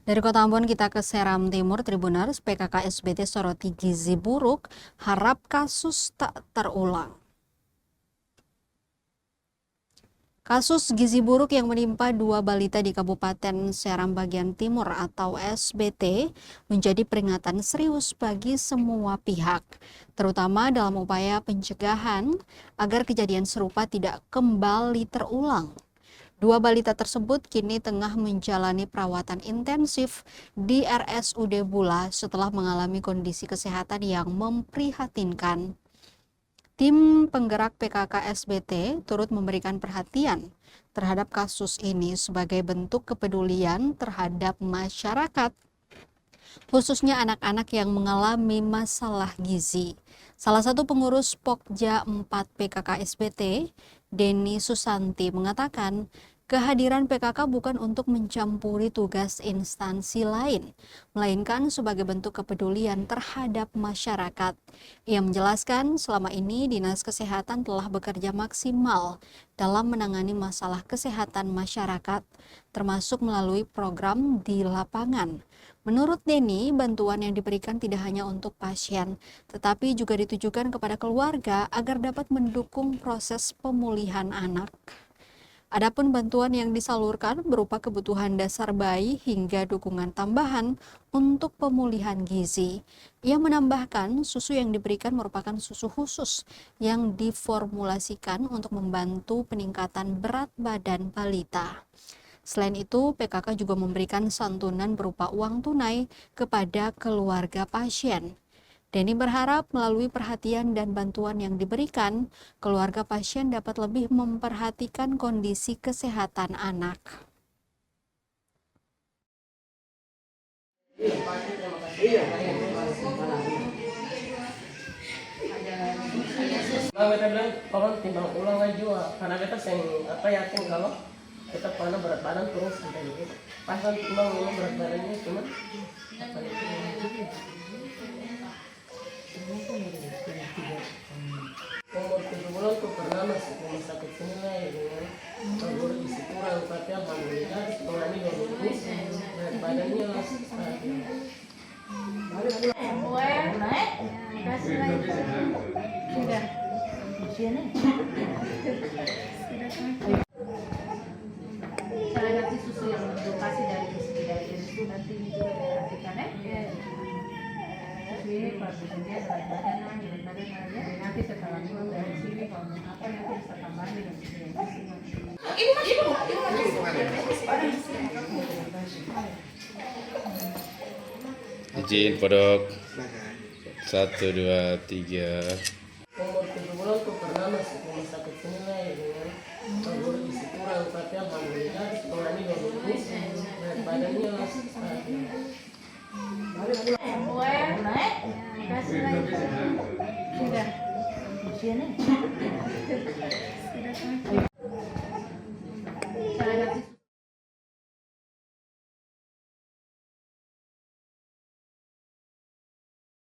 Dari Kota Ambon kita ke Seram Timur, Tribuners PKK SBT soroti gizi buruk, harap kasus tak terulang. Kasus gizi buruk yang menimpa dua balita di Kabupaten Seram bagian Timur atau SBT menjadi peringatan serius bagi semua pihak, terutama dalam upaya pencegahan agar kejadian serupa tidak kembali terulang. Dua balita tersebut kini tengah menjalani perawatan intensif di RSUD Bula setelah mengalami kondisi kesehatan yang memprihatinkan. Tim penggerak PKK SBT turut memberikan perhatian terhadap kasus ini sebagai bentuk kepedulian terhadap masyarakat, khususnya anak-anak yang mengalami masalah gizi. Salah satu pengurus Pokja 4 PKK SBT, Denny Susanti, mengatakan kehadiran PKK bukan untuk mencampuri tugas instansi lain, melainkan sebagai bentuk kepedulian terhadap masyarakat. Ia menjelaskan selama ini Dinas Kesehatan telah bekerja maksimal dalam menangani masalah kesehatan masyarakat, termasuk melalui program di lapangan. Menurut Denny, bantuan yang diberikan tidak hanya untuk pasien, tetapi juga ditujukan kepada keluarga agar dapat mendukung proses pemulihan anak. Adapun bantuan yang disalurkan berupa kebutuhan dasar bayi hingga dukungan tambahan untuk pemulihan gizi. Ia menambahkan susu yang diberikan merupakan susu khusus yang diformulasikan untuk membantu peningkatan berat badan balita. Selain itu, PKK juga memberikan santunan berupa uang tunai kepada keluarga pasien. Denny berharap melalui perhatian dan bantuan yang diberikan, keluarga pasien dapat lebih memperhatikan kondisi kesehatan anak. Nah, kita bilang tolong timbang ulang aja, karena kita yakin kalau kita pernah berat badan terus sampai gitu. Pas kan timbang ulang berat badannya cuma umur 7 bulan tuh pernah masuk rumah sakit sini lah ya dengan guru isi kurang, tapi alhamdulillah setelahnya 2 minggu berat badannya stabil. Kasih lagi. Sudah. Sini. Saya nanti susu yang edukasi dari itu nanti juga diperhatikan ya. Ini kalau dia berat badan aja. Nanti setelah pulang dari sini kalau apa nanti bisa tambahin dengan Izin podok 1, 2, 3. Umur 7 bulan tuh pernah masuk rumah sakit sini lah ya dengan guru isi kurang, tapi alhamdulillah setelahnya 2 minggu berat badannya stabil. Kasih lagi. Sudah. Sini.